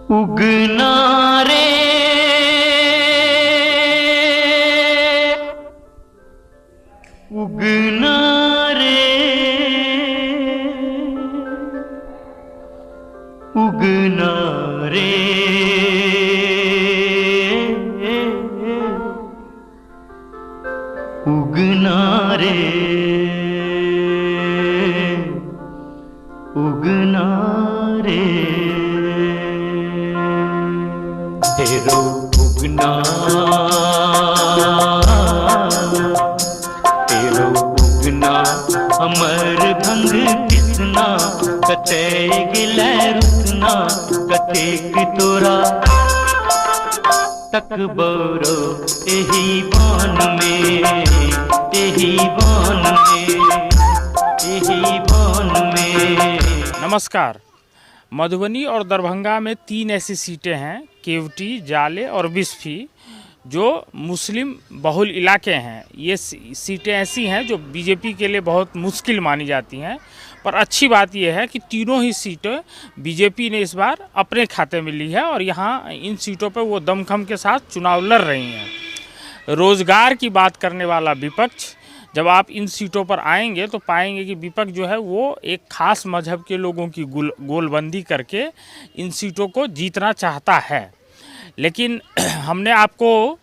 उगना रे उगना रे उगना रे उगना रे उगना रे तेरो उगना तेरो उगना अमर भंग किसना कते गिले रुकना कतेक तोरा तक बोरो यही बान में यही बान में यही बान में। नमस्कार। मधुबनी और दरभंगा में 3 ऐसी सीटें हैं, केवटी, जाले और बिस्फी, जो मुस्लिम बहुल इलाके हैं। ये सीटें ऐसी हैं जो बीजेपी के लिए बहुत मुश्किल मानी जाती हैं, पर अच्छी बात यह है कि तीनों ही सीटें बीजेपी ने इस बार अपने खाते में ली है और यहाँ इन सीटों पर वो दमखम के साथ चुनाव लड़ रही हैं। रोज़गार की बात करने वाला विपक्ष, जब आप इन सीटों पर आएंगे तो पाएंगे कि विपक्ष जो है वो एक ख़ास मजहब के लोगों की गोलबंदी करके इन सीटों को जीतना चाहता है। लेकिन हमने आपको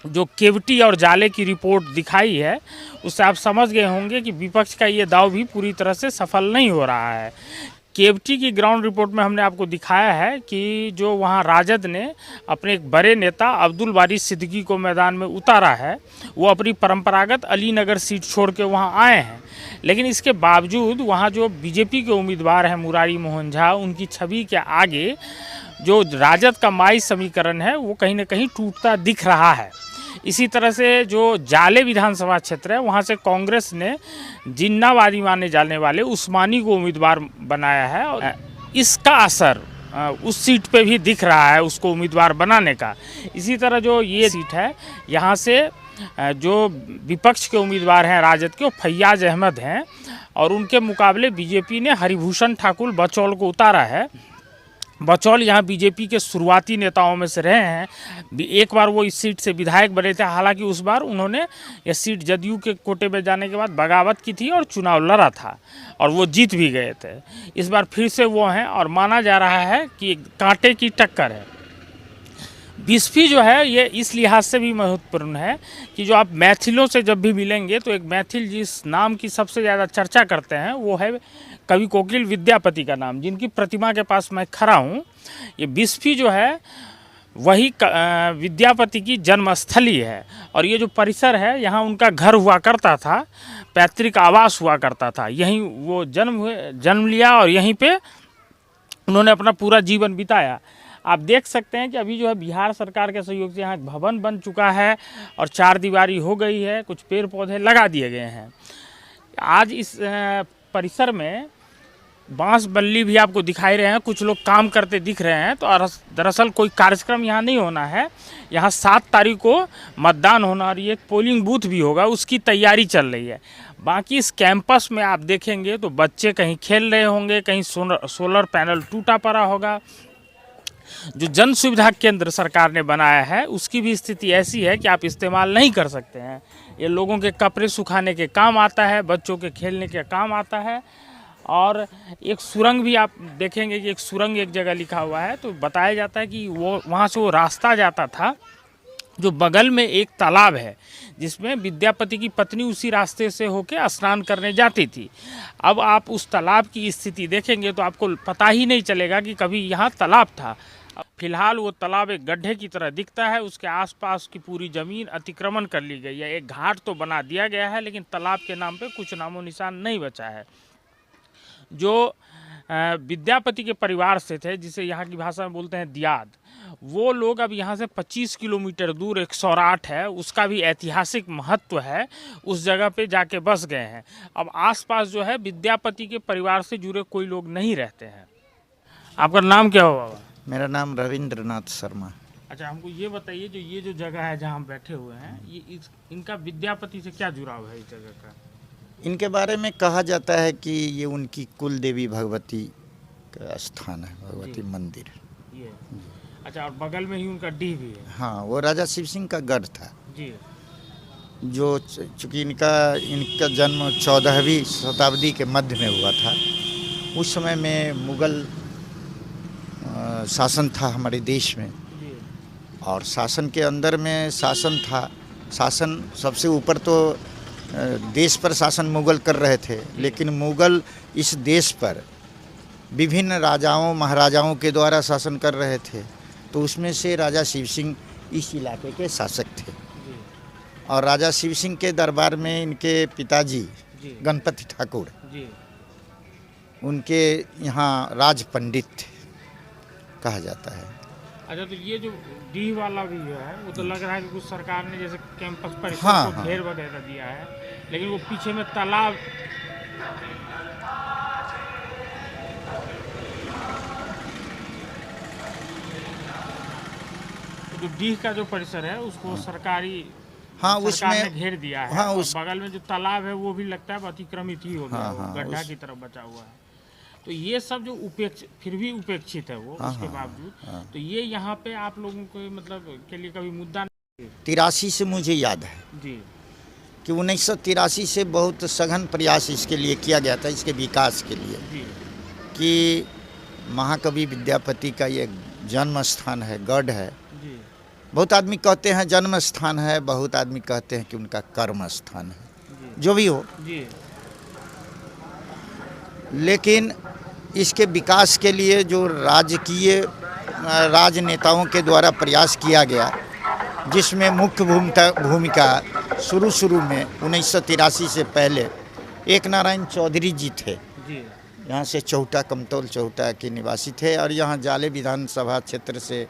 जो केवटी और जाले की रिपोर्ट दिखाई है उससे आप समझ गए होंगे कि विपक्ष का ये दाव भी पूरी तरह से सफल नहीं हो रहा है। केवटी की ग्राउंड रिपोर्ट में हमने आपको दिखाया है कि जो वहाँ राजद ने अपने एक बड़े नेता अब्दुल बारी सिद्दीकी को मैदान में उतारा है, वो अपनी परंपरागत अलीनगर सीट छोड़ के वहाँ आए हैं। लेकिन इसके बावजूद वहाँ जो बीजेपी के उम्मीदवार हैं मुरारी मोहन झा, उनकी छवि के आगे जो राजद का माई समीकरण है वो कहीं ना कहीं टूटता दिख रहा है। इसी तरह से जो जाले विधानसभा क्षेत्र है वहाँ से कांग्रेस ने जिन्नावादी माने जाने वाले उस्मानी को उम्मीदवार बनाया है और इसका असर उस सीट पे भी दिख रहा है, उसको उम्मीदवार बनाने का। इसी तरह जो ये सीट है यहाँ से जो विपक्ष के उम्मीदवार हैं राजद के, वो फैयाज अहमद हैं और उनके मुकाबले बीजेपी ने हरिभूषण ठाकुर बचौल को उतारा है। बचौल यहाँ बीजेपी के शुरुआती नेताओं में से रहे हैं। एक बार वो इस सीट से विधायक बने थे, हालांकि उस बार उन्होंने यह सीट जदयू के कोटे में जाने के बाद बगावत की थी और चुनाव लड़ा था और वो जीत भी गए थे। इस बार फिर से वो हैं और माना जा रहा है कि कांटे की टक्कर है। बिस्फी जो है ये इस लिहाज से भी महत्वपूर्ण है कि जो आप मैथिलों से जब भी मिलेंगे तो एक मैथिल जिस नाम की सबसे ज़्यादा चर्चा करते हैं वो है कवि कोकिल विद्यापति का नाम, जिनकी प्रतिमा के पास मैं खड़ा हूँ। ये बिस्फी जो है वही विद्यापति की जन्मस्थली है और ये जो परिसर है यहाँ उनका घर हुआ करता था, पैतृक आवास हुआ करता था। यहीं वो जन्म लिया और यहीं पे उन्होंने अपना पूरा जीवन बिताया। आप देख सकते हैं कि अभी जो है बिहार सरकार के सहयोग से यहाँ भवन बन चुका है और 4 दीवारी हो गई है, कुछ पेड़ पौधे लगा दिए गए हैं। आज इस परिसर में बांस बल्ली भी आपको दिखाई रहे हैं, कुछ लोग काम करते दिख रहे हैं। तो दरअसल कोई कार्यक्रम यहाँ नहीं होना है। यहाँ 7 तारीख को मतदान होना और ये पोलिंग बूथ भी होगा, उसकी तैयारी चल रही है। बाकी इस कैंपस में आप देखेंगे तो बच्चे कहीं खेल रहे होंगे, कहीं सोलर पैनल टूटा पड़ा होगा। जो जन सुविधा केंद्र सरकार ने बनाया है उसकी भी स्थिति ऐसी है कि आप इस्तेमाल नहीं कर सकते हैं। ये लोगों के कपड़े सुखाने के काम आता है, बच्चों के खेलने के काम आता है। और एक सुरंग भी आप देखेंगे कि एक सुरंग एक जगह लिखा हुआ है, तो बताया जाता है कि वो वहाँ से वो रास्ता जाता था जो बगल में एक तालाब है जिसमें विद्यापति की पत्नी उसी रास्ते से होके स्नान करने जाती थी। अब आप उस तालाब की स्थिति देखेंगे तो आपको पता ही नहीं चलेगा कि कभी यहाँ तालाब था। फिलहाल वो तालाब एक गड्ढे की तरह दिखता है, उसके आसपास की पूरी ज़मीन अतिक्रमण कर ली गई है। एक घाट तो बना दिया गया है लेकिन तालाब के नाम पे कुछ नामो निशान नहीं बचा है। जो विद्यापति के परिवार से थे, जिसे यहाँ की भाषा में बोलते हैं दियाद, वो लोग अब यहाँ से 25 किलोमीटर दूर एक सौराठ है, उसका भी ऐतिहासिक महत्व है, उस जगह पे जाके बस गए हैं। अब आसपास जो है विद्यापति के परिवार से जुड़े कोई लोग नहीं रहते हैं। आपका नाम क्या हुआ? मेरा नाम रविंद्रनाथ शर्मा। अच्छा, हमको ये बताइए, जो ये जो जगह है जहाँ हम बैठे हुए हैं, ये इनका विद्यापति से क्या जुड़ाव है इस जगह का? इनके बारे में कहा जाता है कि ये उनकी कुल देवी भगवती का स्थान है, भगवती मंदिर। ये अच्छा, और बगल में ही उनका डीह भी है। हाँ, वो राजा शिव सिंह का गढ़ था, जी जो चूँकि इनका जन्म 14वीं शताब्दी के मध्य में हुआ था। उस समय में मुगल शासन था हमारे देश में, जी और शासन के अंदर में शासन था। शासन सबसे ऊपर तो देश पर शासन मुगल कर रहे थे, लेकिन मुगल इस देश पर विभिन्न राजाओं महाराजाओं के द्वारा शासन कर रहे थे। तो उसमें से राजा शिव सिंह इस इलाके के शासक थे, जी और राजा शिव सिंह के दरबार में इनके पिताजी जी गणपति ठाकुर, जी उनके यहाँ राज पंडित थे कहा जाता है। अच्छा, तो ये जो डीह वाला भी जो है वो तो लग रहा है कि कुछ सरकार ने जैसे कैंपस परिसर हाँ, को हाँ। घेर वगैरह दिया है, लेकिन वो पीछे में तालाब। तो जो डीह का जो परिसर है उसको सरकारी हाँ, सरकार ने उसमें घेर दिया है। हाँ, और उस बगल में जो तालाब है वो भी लगता है अतिक्रमित ही हो गया, हाँ, वो हाँ, गड्ढा उस- की तरफ बचा हुआ है। तो ये सब जो फिर भी उपेक्षित है वो, हाँ, उसके हाँ, बावजूद हाँ। तो ये यहाँ पे आप लोगों को मतलब के लिए कभी मुद्दा 83 से मुझे याद है जी कि 1983 से बहुत सघन प्रयास इसके लिए किया गया था, इसके विकास के लिए, जी कि महाकवि विद्यापति का ये जन्म स्थान है, गढ़ है। जी बहुत आदमी कहते हैं जन्म स्थान है, बहुत आदमी कहते हैं कि उनका कर्म स्थान है, जी जो भी हो। जी लेकिन इसके विकास के लिए जो राजकीय राजनेताओं के द्वारा प्रयास किया गया, जिसमें मुख्य भूमिका शुरू में 1983 से पहले एक नारायण चौधरी जी थे। जी यहाँ से चौटा, कमतौल चौटा के निवासी थे, और यहाँ जाले विधानसभा क्षेत्र से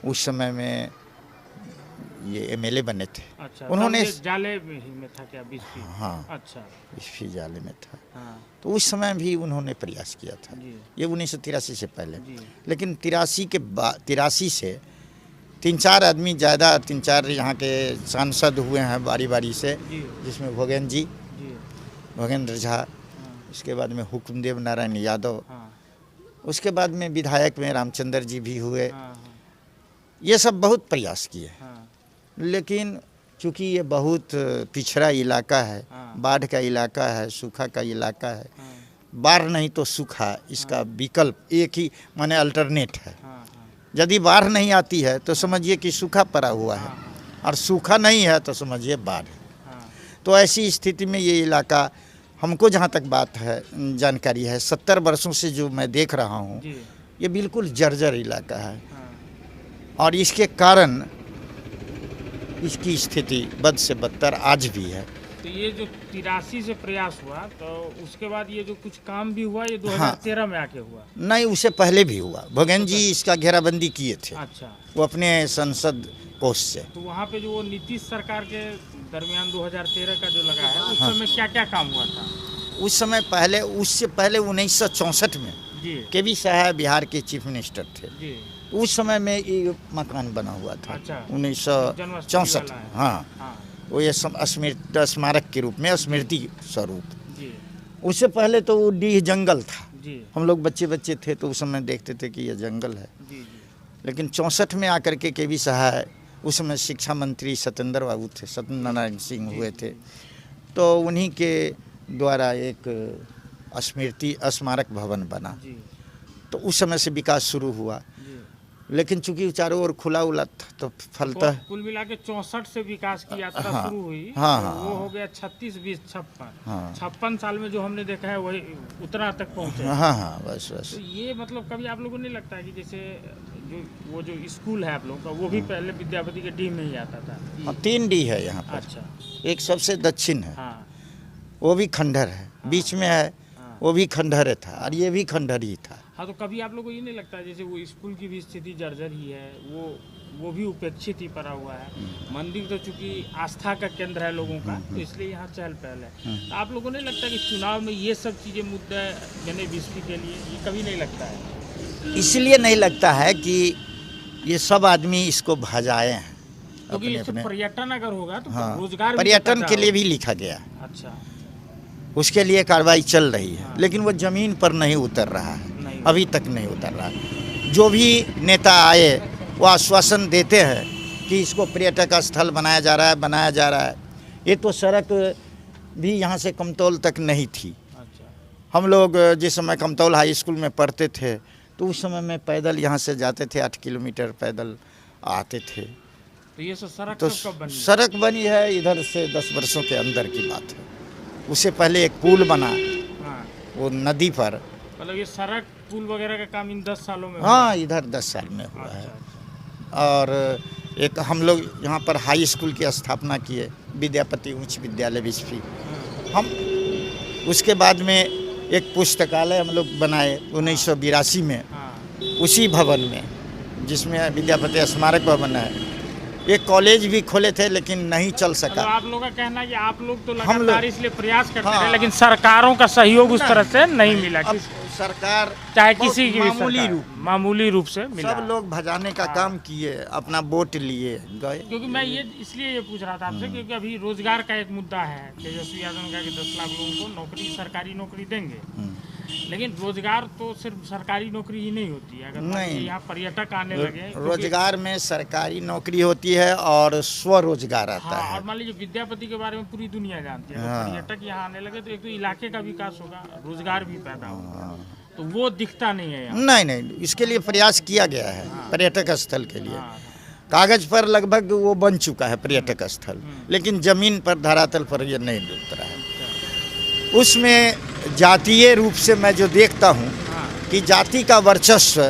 उस समय में ये एमएलए बने थे। अच्छा, उन्होंने तब ये जाले में था क्या 20 फीट? हाँ, अच्छा, 20 फीट जाले में था। हाँ तो उस समय भी उन्होंने प्रयास किया था, जी ये 1983 से पहले। जी लेकिन 83 से 3-4 आदमी ज़्यादा, 3-4 यहाँ के सांसद हुए हैं बारी बारी से, जी जिसमें भोगेन जी, जी भोगेंद्र झा, हाँ उसके बाद में हुकुमदेव नारायण यादव, हाँ उसके बाद में विधायक में रामचंद्र जी भी हुए। हाँ ये सब बहुत प्रयास किए, हाँ लेकिन चूँकि ये बहुत पिछड़ा इलाका है, हाँ। बाढ़ का इलाका है, सूखा का इलाका है। हाँ बाढ़ नहीं तो सूखा, इसका विकल्प एक ही माने अल्टरनेट है। हाँ यदि बाढ़ नहीं आती है तो समझिए कि सूखा पड़ा हुआ है, और सूखा नहीं है तो समझिए बाढ़ है। हाँ तो ऐसी स्थिति में ये इलाका, हमको जहाँ तक बात है, जानकारी है, 70 वर्षों से जो मैं देख रहा हूँ, जी ये बिल्कुल जर्जर इलाका है। हाँ और इसके कारण इसकी स्थिति बद से बदतर आज भी है। तो ये जो 83 से प्रयास हुआ, तो उसके बाद ये जो कुछ काम भी हुआ ये 2013 में आके हुआ? नहीं, उससे पहले भी हुआ। भोगेन जी इसका घेराबंदी किए थे, अच्छा, वो अपने संसद कोष से। तो वहाँ पे जो वो नीतीश सरकार के दरमियान 2013 का जो लगा है, उस समय क्या क्या काम हुआ था? उस समय पहले, उससे पहले 1964 में जी केवी साहब बिहार के चीफ मिनिस्टर थे। जी उस समय में ये मकान बना हुआ था, अच्छा, 1964। वाला है। हाँ, हाँ वो ये स्मारक के रूप में, स्मृति स्वरूप। जी उससे पहले तो वो डीह जंगल था। जी हम लोग बच्चे थे तो उस समय देखते थे कि ये जंगल है। जी जी लेकिन 64 में आकर के केवी साहब, उस समय शिक्षा मंत्री सत्येंद्र बाबू थे, सत्येंद्र नारायण सिंह हुए थे, तो उन्हीं के द्वारा एक स्मारक भवन बना। जी तो उस समय से विकास शुरू हुआ, जी लेकिन चूंकि चारों ओर खुला उला था तो फलता तो कुल मिला के 64 से विकास की यात्रा हाँ, शुरू हुई। हाँ, तो हाँ, वो हाँ। हो गया 36, 20, 56। हाँ। 56 साल में जो हमने देखा है वही उतना तक पहुँचे। हाँ हाँ, बस बस। तो ये मतलब कभी आप लोगों को नहीं लगता है कि जैसे वो जो स्कूल है आप लोगों का, वो भी पहले विद्यापति के डीह में ही आता था? हाँ, 3 डी है यहाँ पर। अच्छा, एक सबसे दक्षिण है, हाँ वो भी खंडहर है, बीच में है, हाँ वो भी खंडहर था, और ये भी खंडहर ही था। हाँ। तो कभी आप लोगों को ये नहीं लगता जैसे वो स्कूल की भी स्थिति जर्जर ही है, वो भी उपेक्षित ही पड़ा हुआ है? मंदिर तो चूंकि आस्था का केंद्र है लोगों का, तो इसलिए यहाँ चहल पहल है। तो आप लोगों को नहीं लगता कि चुनाव में ये सब चीज़ें मुद्दा जने बिस्ती के लिए, ये कभी नहीं लगता है? इसलिए नहीं लगता है कि ये सब आदमी इसको भजाए हैं क्योंकि अपने इससे अपने। पर्यटन अगर होगा तो हाँ, रोजगार भी तो पर्यटन पैदा के लिए होगा। भी लिखा गया है, अच्छा, उसके लिए कार्रवाई चल रही है, हाँ। लेकिन वो जमीन पर नहीं उतर रहा है, नहीं अभी तक नहीं उतर रहा। जो भी नेता आए वो आश्वासन देते हैं कि इसको पर्यटक स्थल बनाया जा रहा है, बनाया जा रहा है। ये तो सड़क भी यहाँ से कमतौल तक नहीं थी। हम लोग जिस समय कमतौल हाई स्कूल में पढ़ते थे तो उस समय में पैदल यहाँ से जाते थे, 8 किलोमीटर पैदल आते थे। तो ये सड़क तो कब बनी? सड़क बनी है इधर से 10 वर्षों के अंदर की बात है। उससे पहले एक पुल बना हाँ, वो नदी पर। मतलब ये सड़क पुल वगैरह का काम इन 10 सालों में हाँ, इधर 10 साल में हुआ है। और एक हम लोग यहाँ पर हाई स्कूल की स्थापना किए, विद्यापति उच्च विद्यालय बिस्फी। हम उसके बाद में एक पुस्तकालय हम लोग बनाए 1982 में, उसी भवन में जिसमें विद्यापति स्मारक भवन है। एक कॉलेज भी खोले थे लेकिन नहीं चल सका। आप लोगों का कहना है कि आप लोग तो हम लगातार लोग इसलिए प्रयास करते हाँ, रहे, लेकिन सरकारों का सहयोग उस तरह से नहीं मिला। अब सरकार चाहे बहुत किसी की भी मामूली रूप से मिला। सब लोग भजाने का काम किए, अपना वोट लिए गए। क्योंकि मैं ये इसलिए ये पूछ रहा था आपसे क्योंकि अभी रोजगार का एक मुद्दा है। तेजस्वी यादव ने कहा कि 10 लाख लोगों को नौकरी, सरकारी नौकरी देंगे, लेकिन रोजगार तो सिर्फ सरकारी नौकरी ही नहीं होती है। अगर नहीं, यहाँ पर्यटक आने लगे, रोजगार में सरकारी नौकरी होती है और स्वरोजगार आता हाँ, है। और मान लीजिए विद्यापति के बारे में पूरी दुनिया जानती है। अगर पर्यटक यहाँ आने लगे तो एक तो इलाके का विकास होगा, रोजगार भी पैदा होगा। तो वो दिखता नहीं है यहाँ। नहीं, इसके लिए प्रयास किया गया है पर्यटक स्थल के लिए। कागज पर लगभग वो बन चुका है पर्यटक स्थल, लेकिन जमीन पर, धरातल पर ये नहीं उतरा है। उसमें जातीय रूप से मैं जो देखता हूँ कि जाति का वर्चस्व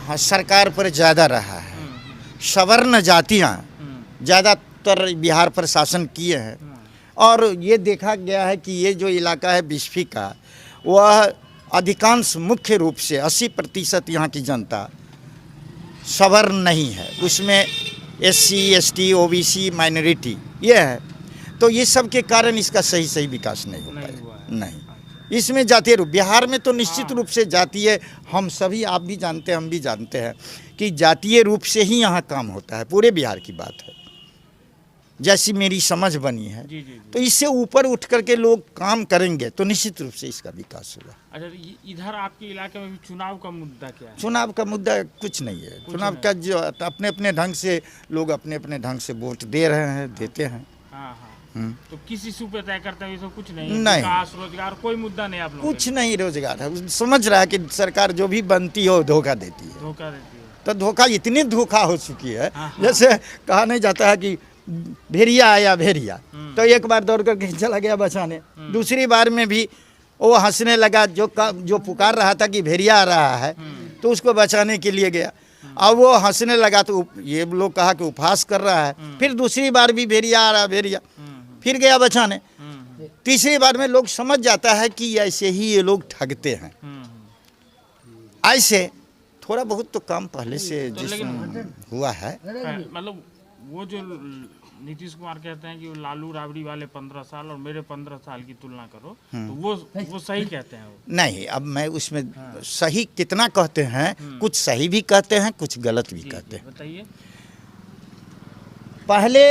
हाँ सरकार पर ज़्यादा रहा है। सवर्ण जातियाँ ज़्यादातर बिहार पर शासन किए हैं। और ये देखा गया है कि ये जो इलाका है बिस्फी का, वह अधिकांश मुख्य रूप से 80% यहाँ की जनता सवर्ण नहीं है। उसमें SC, ST, OBC माइनॉरिटी ये है। तो ये सब के कारण इसका सही विकास नहीं हो पाया। नहीं, इसमें जातीय रूप, बिहार में तो निश्चित रूप से जातीय, हम सभी, आप भी जानते हैं, हम भी जानते हैं कि जातीय रूप से ही यहाँ काम होता है। पूरे बिहार की बात है, जैसी मेरी समझ बनी है। तो इससे ऊपर उठ करके लोग काम करेंगे तो निश्चित रूप से इसका विकास होगा। अच्छा, इधर आपके इलाके में भी चुनाव का मुद्दा क्या है? चुनाव का मुद्दा कुछ नहीं है। चुनाव का जो अपने अपने ढंग से लोग अपने अपने ढंग से वोट दे रहे हैं, देते हैं। तो किस इशू पे तय करते हैं? ये सब कुछ नहीं, विकास, रोजगार, कोई मुद्दा नहीं आप लोग? कुछ नहीं, रोजगार है। समझ रहा है कि सरकार जो भी बनती हो धोखा देती है। तो धोखा, इतनी धोखा हो चुकी है। जैसे कहा नहीं जाता है कि भेड़िया आया भेड़िया, तो एक बार दौड़ करके चला गया बचाने, दूसरी बार में भी वो हंसने लगा, जो पुकार रहा था कि भेड़िया आ रहा है तो उसको बचाने के लिए गया। अब वो हंसने लगा तो ये लोग कहा कि उपहास कर रहा है। फिर दूसरी बार भी भेड़िया आ रहा, भेड़िया, फिर गया बचाने। तीसरी बार में लोग समझ जाता है कि ऐसे ही ये लोग ठगते हैं। ऐसे थोड़ा बहुत तो काम पहले से जिसमें हुआ है। मतलब वो जो नीतीश कुमार कहते हैं कि वो लालू राबड़ी वाले 15 साल और मेरे 15 साल की तुलना करो, तो वो सही कहते हैं? नहीं, अब मैं उसमें सही कितना कहते हैं, कुछ सही भी कहते हैं, कुछ गलत भी कहते हैं। बताइए। पहले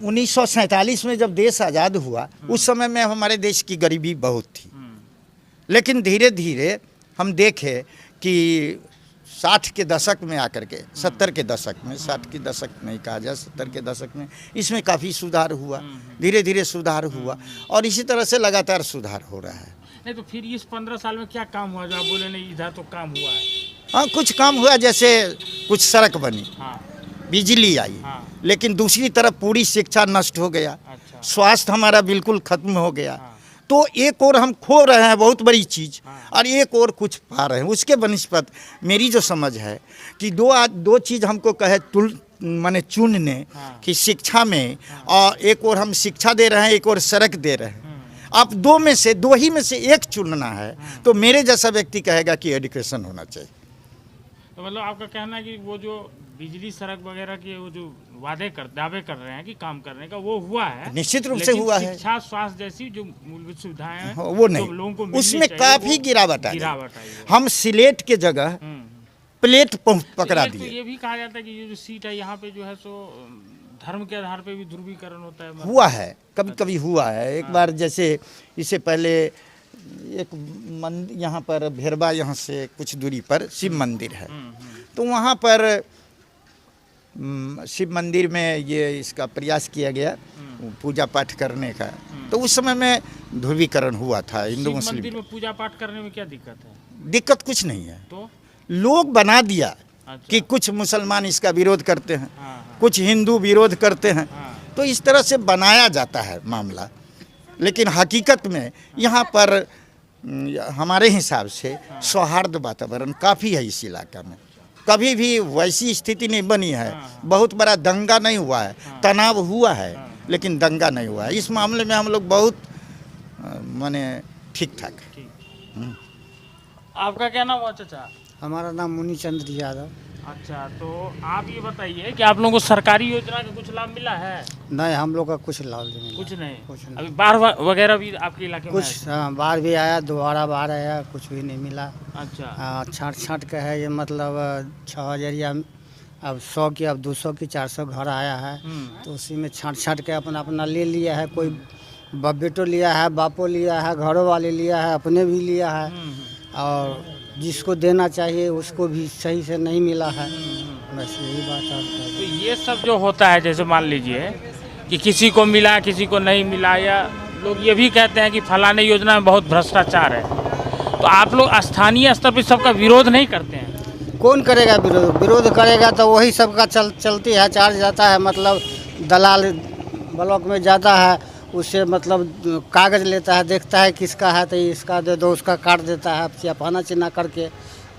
1947 में जब देश आज़ाद हुआ, उस समय में हमारे देश की गरीबी बहुत थी, लेकिन धीरे धीरे हम देखे कि 60 के दशक में आकर के, 70 के दशक में, 60 के दशक नहीं कहा जाए, 70 के दशक में इसमें काफ़ी सुधार हुआ, धीरे धीरे सुधार हुआ और इसी तरह से लगातार सुधार हो रहा है। नहीं तो फिर इस 15 साल में क्या काम हुआ जो आप बोले नहीं इधर तो काम हुआ है? हाँ, कुछ काम हुआ, जैसे कुछ सड़क बनी, बिजली आई, लेकिन दूसरी तरफ पूरी शिक्षा नष्ट हो गया। स्वास्थ्य हमारा बिल्कुल खत्म हो गया। तो एक और हम खो रहे हैं बहुत बड़ी चीज़, और एक और कुछ पा रहे हैं। उसके बनिस्पत मेरी जो समझ है कि दो चीज़ हमको कहे माने चुनने कि शिक्षा में, और एक और हम शिक्षा दे रहे हैं, एक और सड़क दे रहे हैं। आप दो ही में से एक चुनना है, तो मेरे जैसा व्यक्ति कहेगा कि एजुकेशन होना चाहिए। तो मतलब आपका कहना है कि वो जो बिजली, सड़क वगैरह के वो जो दावे कर रहे हैं कि काम करने का, वो हुआ है, निश्चित रूप से हुआ है। शिक्षा, स्वास्थ्य जैसी जो मूलभूत सुविधाएं हैं वो नहीं, लोगों को उसमें काफी गिरावट आई। हम सिलेट के जगह प्लेट पकड़ा दिए। तो ये भी कहा जाता है कि ये जो सीट है यहाँ पे जो है सो धर्म के आधार पे भी ध्रुवीकरण होता है। हुआ है, कभी कभी हुआ है। एक बार जैसे इससे पहले एक मंदिर यहाँ पर भेरबा, यहाँ से कुछ दूरी पर शिव मंदिर है। तो वहाँ पर शिव मंदिर में ये इसका प्रयास किया गया पूजा पाठ करने का। तो उस समय में ध्रुवीकरण हुआ था हिंदू शिव मुस्लिम। मंदिर में पूजा पाठ करने में क्या दिक्कत है? दिक्कत कुछ नहीं है, तो लोग बना दिया अच्छा। कि कुछ मुसलमान इसका विरोध करते हैं, हाँ, कुछ हिंदू विरोध करते हैं, हाँ। तो इस तरह से बनाया जाता है मामला। लेकिन हकीकत में यहाँ पर हमारे हिसाब से सौहार्द वातावरण काफ़ी है इस इलाका में। कभी भी वैसी स्थिति नहीं बनी है, बहुत बड़ा दंगा नहीं हुआ है, तनाव हुआ है लेकिन दंगा नहीं हुआ है। इस मामले में हम लोग बहुत माने ठीक ठाक। आपका क्या नाम हुआ चाचा? हमारा नाम मुनि चंद्र यादव। अच्छा, तो आप ये बताइए कि आप लोगों को सरकारी योजना का कुछ लाभ मिला है? नहीं, हम लोग का कुछ लाभ नहीं मिला। कुछ नहीं। कुछ नहीं। अभी बाढ़ वगैरह भी आपके इलाके में कुछ बाढ़ भी आया, दोबारा बाढ़ आया, कुछ भी नहीं मिला। है? अच्छा। छाँट छाँट के है ये, मतलब 6000 या अब 100 की, अब 200 की, 400 घर आया है। तो उसी में छाँट छाँट के अपना अपना ले लिया है। कोई बेटो लिया है, बापो लिया है, घरों वाले लिया है, अपने भी लिया है। और जिसको देना चाहिए उसको भी सही से नहीं मिला है। बस यही बात है। तो ये सब जो होता है, जैसे मान लीजिए कि किसी को मिला किसी को नहीं मिला, या लोग ये भी कहते हैं कि फलाने योजना में बहुत भ्रष्टाचार है, तो आप लोग स्थानीय स्तर पर सबका विरोध नहीं करते हैं? कौन करेगा विरोध? विरोध करेगा तो वही सबका चलती है, चार्ज जाता है। मतलब दलाल ब्लॉक में जाता है, उससे मतलब कागज़ लेता है, देखता है किसका है तो इसका दे दो, उसका काट देता है चिन्हाना चिन्हा करके।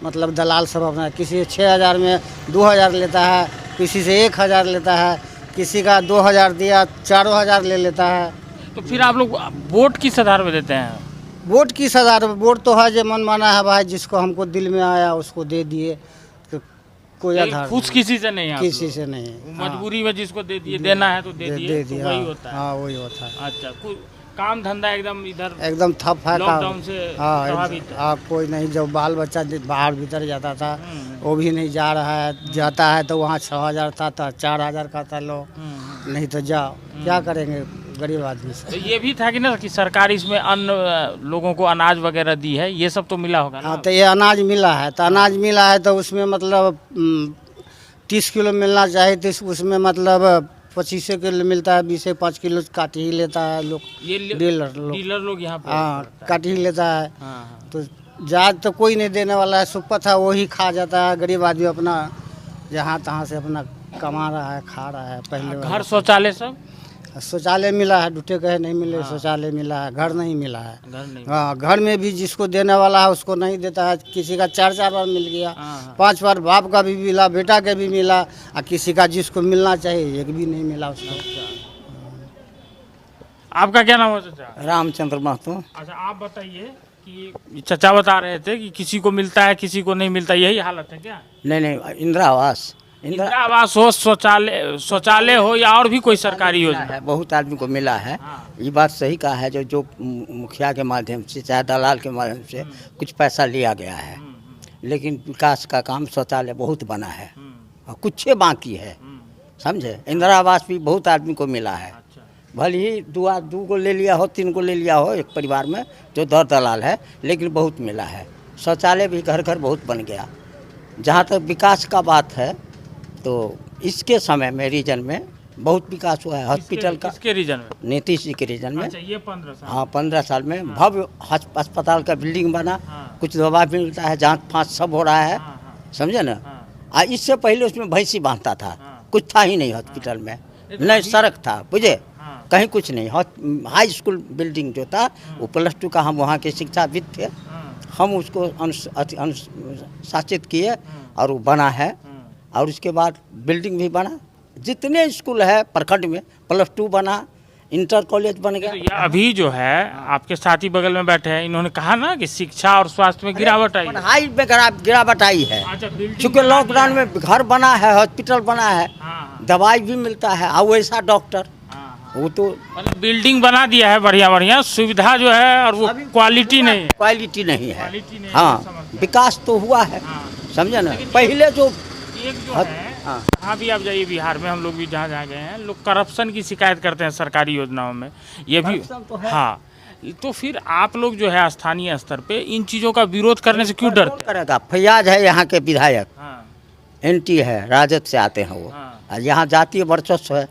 मतलब दलाल सब अपना किसी से 6000 में 2000 लेता है, किसी से 1000 लेता है, किसी का 2000 दिया 4000 ले लेता है। तो फिर आप लोग वोट किस आधार पर देते हैं? वोट किस आधार पर? वोट तो है जो मन माना है भाई, जिसको हमको दिल में आया उसको दे दिए। तो कोई आधार खुश किसी से नहीं है? किसी से नहीं। मजबूरी में जिसको दे दिए, देना है तो दे दिए, तो वही होता है। हाँ, वही होता है। अच्छा, कोई काम धंधा एकदम इधर एकदम ठप है लॉकडाउन काम। से हाँ, प्रभावित है। हाँ, कोई नहीं। जब बाल बच्चा बाहर भीतर जाता था वो भी नहीं जा रहा है। जाता है तो वहाँ 6000 था तो 4000 का था। लो नहीं तो जाओ, क्या करेंगे गरीब आदमी से। तो ये भी था कि ना कि सरकार इसमें अन्न लोगों को अनाज वगैरह दी है, ये सब तो मिला होगा ना? हाँ, तो ये अनाज मिला है, तो अनाज मिला है तो उसमें मतलब 30 किलो मिलना चाहिए। तो उसमें मतलब 25 किलो मिलता है, 20-5 किलो काट ही लेता है लोग। ये डीलर लोग यहाँ पे हाँ, काट ही लेता है। हाँ। तो जात तो कोई नहीं देने वाला है, सुपथ है वही खा जाता है। गरीब आदमी अपना जहाँ तहाँ से अपना कमा रहा है, खा रहा है। पहले घर शौचालय सब शौचालय मिला है, डूटे कहे नहीं मिले। शौचालय मिला है, घर नहीं मिला है। घर नहीं। हाँ, घर में भी जिसको देने वाला है उसको नहीं देता है। किसी का 4 बार मिल गया, हाँ। 5 बार बाप का भी मिला, बेटा के भी मिला, और किसी का जिसको मिलना चाहिए एक भी नहीं मिला उसको। आपका क्या नाम है चाचा? रामचंद्र महतो। अच्छा, आप बताइए कि चाचा बता रहे थे कि किसी को मिलता है किसी को नहीं मिलता, यही हालत है क्या? नहीं, इंदिरा आवास इंदिरा आवास हो, शौचालय हो, या और भी कोई सरकारी योजना है, बहुत आदमी को मिला है। हाँ। ये बात सही कहा है, जो मुखिया के माध्यम से चाहे दलाल के माध्यम से कुछ पैसा लिया गया है, लेकिन विकास का काम शौचालय बहुत बना है और कुछ बाकी है। समझे? इंदिरा आवास भी बहुत आदमी को मिला है। भले ही 2 को ले लिया हो, 3 को ले लिया हो एक परिवार में, जो दर दलाल है, लेकिन बहुत मिला है। शौचालय भी घर घर बहुत बन गया। जहाँ तक विकास का बात है तो इसके समय में रीजन में बहुत विकास हुआ है। हॉस्पिटल का किसके रीजन में? नीतीश जी के रीजन में। अच्छा, ये 15 साल। हाँ, 15 साल में भव्य अस्पताल का बिल्डिंग बना। कुछ दवा भी मिलता है, जांच फांच सब हो रहा है। समझे ना? इससे पहले उसमें भैंसी बांधता था, कुछ था ही नहीं हॉस्पिटल में, नहीं सड़क था, बुझे, कहीं कुछ नहीं। हाई स्कूल बिल्डिंग जो था वो +2 का, हम वहाँ के शिक्षाविद थे, हम उसको अनुशासित किए और वो बना है। और उसके बाद बिल्डिंग भी बना, जितने स्कूल है प्रखंड में +2 बना, इंटर कॉलेज बन गया। तो ये अभी जो है आपके साथी बगल में बैठे हैं, इन्होंने कहा ना कि शिक्षा और स्वास्थ्य में गिरावट आई है। पढ़ाई में गिरावट आई है। अच्छा, चूँकि लॉकडाउन में घर बना है, हॉस्पिटल बना है, हाँ। दवाई भी मिलता है, और वैसा डॉक्टर वो तो मतलब बिल्डिंग बना दिया है बढ़िया सुविधा जो है, और वो क्वालिटी नहीं है। क्वालिटी नहीं है। क्वालिटी नहीं है, हाँ, समझते हैं। विकास तो हुआ है। समझे ना? पहले जो एक जो है, हाँ भी आप जाइए बिहार में, हम लोग भी जहाँ जहाँ गए हैं, लोग करप्शन की शिकायत करते हैं सरकारी योजनाओं में। ये भी करप्शन तो है। हाँ, तो फिर आप लोग जो है स्थानीय स्तर पे इन चीज़ों का विरोध करने से क्यों कौन डरते हैं? करेगा? फैयाज है यहाँ के विधायक, हाँ, एनटी है, राजद से आते हैं वो। हाँ। और यहाँ जातीय वर्चस्व है,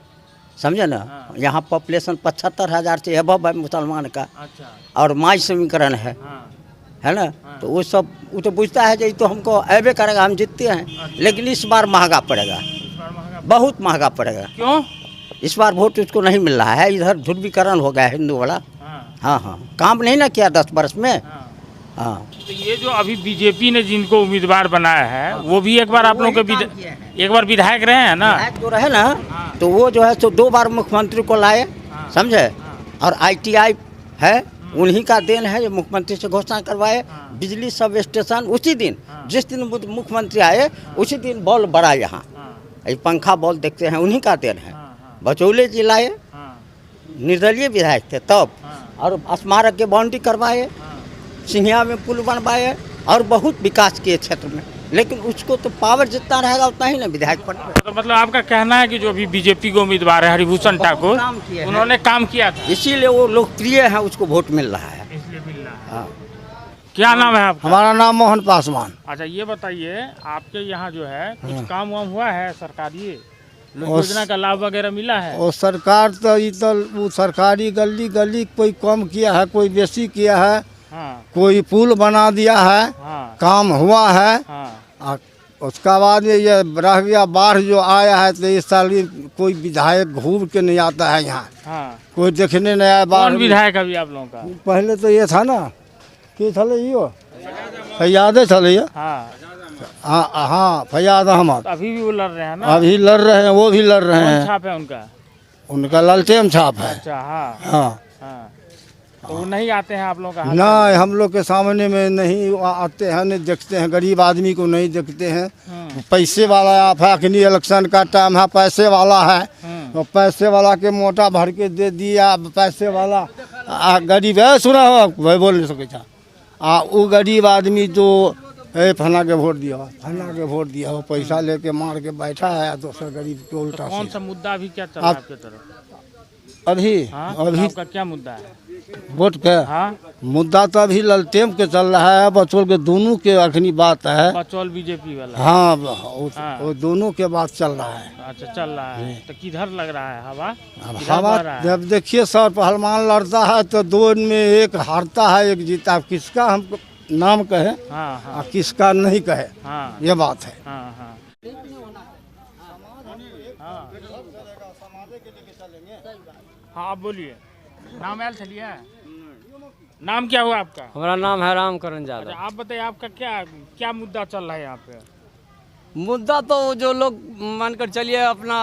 समझे ना। हाँ। यहाँ पॉपुलेशन 75,000 से एबव है मुसलमान का, अच्छा, और माई समीकरण है हाँ, ना। तो वो सब वो तो बुझता है कि तो हमको ऐबे करेगा, हम जीतते हैं। लेकिन इस बार महंगा पड़ेगा, इस बार महंगा बहुत महंगा पड़ेगा। क्यों? इस बार वोट उसको नहीं मिल रहा है, इधर ध्रुवीकरण हो गया है हिंदू वाला। हाँ, हाँ हाँ, काम नहीं ना किया 10 वर्ष में। हाँ। हाँ, तो ये जो अभी बीजेपी ने जिनको उम्मीदवार बनाया है वो भी एक बार आप लोगों के एक बार विधायक रहे हैं ना? विधायक जो रहे ना, तो वो जो है तो 2 बार मुख्यमंत्री को लाए, समझे। और ITI है, उन्हीं का देन है, जो मुख्यमंत्री से घोषणा करवाए। बिजली सब स्टेशन उसी दिन, जिस दिन मुख्यमंत्री आए उसी दिन बॉल बढ़ा यहाँ। ये पंखा बॉल देखते हैं, उन्हीं का देन है। बचौले जी लाए, निर्दलीय विधायक थे तब, और स्मारक के बाउंड्री करवाए, सिंघिया में पुल बनवाए, और बहुत विकास किए क्षेत्र में। लेकिन उसको तो पावर जितना रहेगा उतना ही ना विधायक बनेगा। तो मतलब आपका कहना है कि जो अभी बीजेपी के उम्मीदवार है हरिभूषण ठाकुर, काम किए हैं। उन्होंने काम किया था, इसीलिए वो लोकप्रिय है, उसको वोट मिल रहा है। इसलिए मिल रहा है। हाँ। क्या नाम है आपका? हमारा नाम मोहन पासवान। अच्छा, ये बताइए आपके यहाँ जो है कुछ काम वाम हुआ है सरकारी? उस- योजना का लाभ वगैरह मिला है? और सरकार तो ये तो वो सरकारी गली गली कोई कम किया है, कोई बेसी किया है, हाँ, कोई पुल बना दिया है, हाँ, काम हुआ है। हाँ, और उसका बाद ये रह गया बाढ़ जो आया है, तो इस साल ये कोई विधायक घूम के नहीं आता है यहाँ, हाँ। कोई देखने नहीं आया बाढ़ कौन विधायक अभी आप लोगों का? पहले तो ये था ना कि थले यो फैयादे थले ये। हाँ, हाँ हाँ, फैयाद अहमद तो अभी भी वो लड़ रहे हैं ना? अभी लड़ रहे हैं, वो भी लड़ रहे कौन हैं। छाप है उनका? उनका ललटेम छाप है। अच्छा, हाँ, हाँ, हाँ। तो वो नहीं आते हैं आप लोगों का हाथ? नहीं, हम लोग के सामने में नहीं आते हैं, नहीं देखते हैं, गरीब आदमी को नहीं देखते हैं। पैसे वाला आप है कि नहीं, इलेक्शन का टाइम है, पैसे वाला है, तो पैसे वाला के मोटा भर के दे दिया। पैसे वाला गरीब है, सुना हो भाई, बोल नहीं सके वो गरीब आदमी जो फला के वोट दिया, फला के वोट दिया, वो पैसा लेके मार के बैठा है, दूसरा गरीब के उल्टा कौन से। सा मुद्दा अभी क्या चल रहा है आपके तरफ? अभी हाँ, अभी आपका क्या मुद्दा है? वोट के हाँ, मुद्दा तो अभी ललटेम के चल रहा है, बचौल के दोनों के अखनी बात है। बचौल बीजेपी वाला? हाँ, हाँ। वो दोनों के बात चल रहा है। अच्छा, चल रहा है। तो किधर लग रहा है हवा? अब किधर हवा बह रहा है? जब देखिए सर पहलवान लड़ता है तो 2 में एक हारता है, एक जीता। अब किसका हमको नाम कहे हाँ, हाँ, और किसका नहीं कहे, हाँ, ये बात है। हाँ, हाँ, हाँ, आप बोलिए। नाम आयल चलिए। नाम क्या हुआ आपका? हमारा नाम है रामकरण अच्छा, यादव। आप बताइए आपका क्या क्या मुद्दा चल रहा है यहाँ पे? मुद्दा तो जो लोग मानकर चलिए, अपना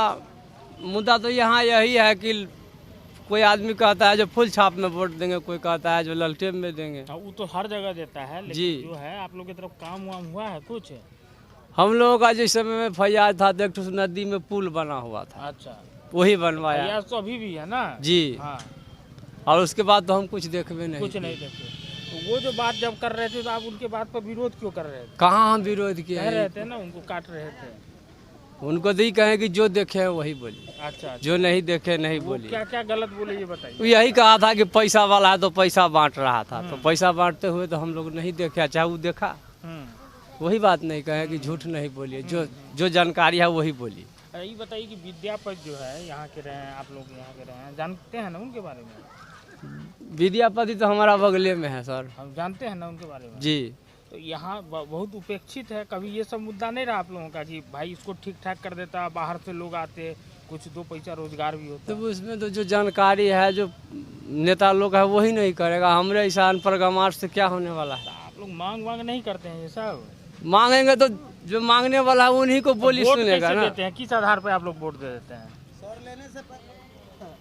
मुद्दा तो यहाँ यही है कि कोई आदमी कहता है जो फुल छाप में वोट देंगे, कोई कहता है जो ललटेन में देंगे। हाँ, वो तो हर जगह देता है, लेकिन जी। जो है आप लोग की तरफ काम वाम हुआ है कुछ? हम लोगों का जिस समय में फैयाद था, देख नदी में पुल बना हुआ था, अच्छा, वही बनवाया। प्रयास तो अभी भी है ना? जी। हाँ, और उसके बाद तो हम कुछ देखबे नहीं कुछ किए। नहीं देखे। तो वो जो बात जब कर रहे थे तो आप उनके बात पर विरोध क्यों कर रहे थे? कहाँ हम विरोध किए कह रहे हैं? थे ना, उनको काट रहे थे। उनको तो ही कहे कि जो देखे है वही बोलिए, अच्छा, जो नहीं देखे नहीं वो बोलिए। क्या क्या गलत बोले ये बताइए। वो यही कहा था कि पैसा वाला है तो पैसा बांट रहा था, तो पैसा बांटते हुए तो हम लोग नहीं देखे, चाहे वो देखा वही बात नहीं कहे कि झूठ नहीं बोलिए, जो जानकारी है वही बोलिए। अरे ये बताइए कि विद्यापति जो है यहाँ के रहे हैं, आप लोग यहाँ के रहे हैं, जानते हैं ना उनके बारे में? विद्यापति तो हमारा बगले में है सर। हम जानते हैं ना उनके बारे में। जी। तो यहाँ बहुत उपेक्षित है। कभी ये सब मुद्दा नहीं रहा आप लोगों का कि भाई इसको ठीक ठाक कर देता, बाहर से लोग आते, कुछ 2 पैसा रोजगार भी होता? तो उसमें तो जो जानकारी है, जो नेता लोग है वही नहीं करेगा। हमरे ऐसा अनपढ़ गंवार से क्या होने वाला है? आप लोग मांग नहीं करते हैं ये सब? मांगेंगे तो जो मांगने वाला है उन्हीं को बोली वोट सुनेगा कैसे ना। देते हैं? किस आधार पे आप लोग वोट दे देते हैं?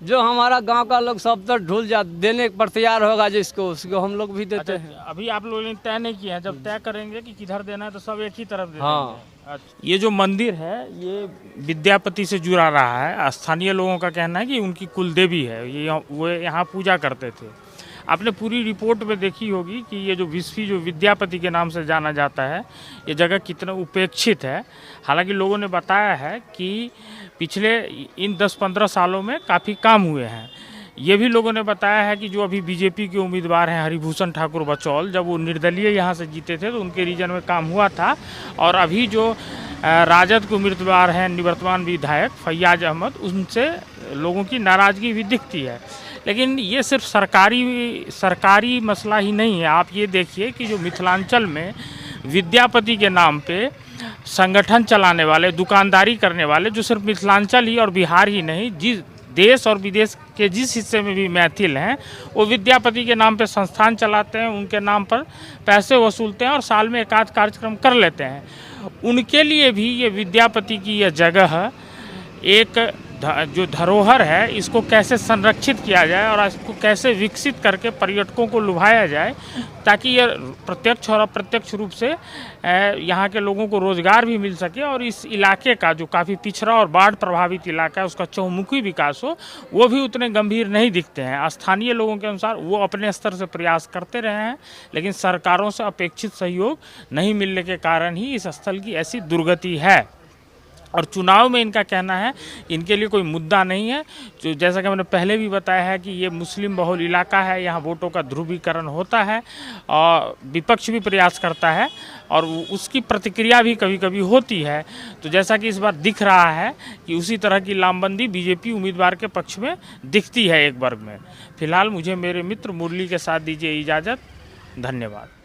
जो हमारा गांव का लोग सब तो ढूल जा देने पर तैयार होगा जिसको, उसको हम लोग भी देते हैं। अभी आप लोगों ने तय नहीं किया है, जब तय करेंगे कि किधर देना है तो सब एक ही तरफ दे हाँ। देंगे। अच्छा। ये जो मंदिर है ये विद्यापति से जुड़ा रहा है। स्थानीय लोगों का कहना है कि उनकी कुलदेवी है, ये वो यहाँ पूजा करते थे। आपने पूरी रिपोर्ट में देखी होगी कि ये जो विस्फी जो विद्यापति के नाम से जाना जाता है, ये जगह कितना उपेक्षित है। हालांकि लोगों ने बताया है कि पिछले इन 10-15 सालों में काफ़ी काम हुए हैं। ये भी लोगों ने बताया है कि जो अभी बीजेपी के उम्मीदवार हैं हरिभूषण ठाकुर बचौल, जब वो निर्दलीय यहाँ से जीते थे तो उनके रीजन में काम हुआ था। और अभी जो राजद के उम्मीदवार हैं निवर्तमान विधायक फैयाज अहमद, उनसे लोगों की नाराज़गी भी दिखती है। लेकिन ये सिर्फ सरकारी मसला ही नहीं है। आप ये देखिए कि जो मिथिलांचल में विद्यापति के नाम पे संगठन चलाने वाले, दुकानदारी करने वाले, जो सिर्फ मिथिलांचल ही और बिहार ही नहीं, जिस देश और विदेश के जिस हिस्से में भी मैथिल हैं, वो विद्यापति के नाम पे संस्थान चलाते हैं, उनके नाम पर पैसे वसूलते हैं और साल में एक आध कार्यक्रम कर लेते हैं। उनके लिए भी ये विद्यापति की यह जगह एक जो धरोहर है, इसको कैसे संरक्षित किया जाए और इसको कैसे विकसित करके पर्यटकों को लुभाया जाए, ताकि ये प्रत्यक्ष और अप्रत्यक्ष रूप से यहाँ के लोगों को रोज़गार भी मिल सके और इस इलाके का जो काफ़ी पिछड़ा और बाढ़ प्रभावित इलाका है उसका चहुमुखी विकास हो। वो भी उतने गंभीर नहीं दिखते हैं। स्थानीय लोगों के अनुसार वो अपने स्तर से प्रयास करते रहे हैं, लेकिन सरकारों से अपेक्षित सहयोग नहीं मिलने के कारण ही इस स्थल की ऐसी दुर्गति है। और चुनाव में इनका कहना है इनके लिए कोई मुद्दा नहीं है। जो जैसा कि मैंने पहले भी बताया है कि ये मुस्लिम बहुल इलाका है, यहाँ वोटों का ध्रुवीकरण होता है और विपक्ष भी प्रयास करता है और उसकी प्रतिक्रिया भी कभी कभी होती है। तो जैसा कि इस बार दिख रहा है कि उसी तरह की लामबंदी बीजेपी उम्मीदवार के पक्ष में दिखती है एक वर्ग में। फिलहाल मुझे मेरे मित्र मुरली के साथ दीजिए इजाज़त। धन्यवाद।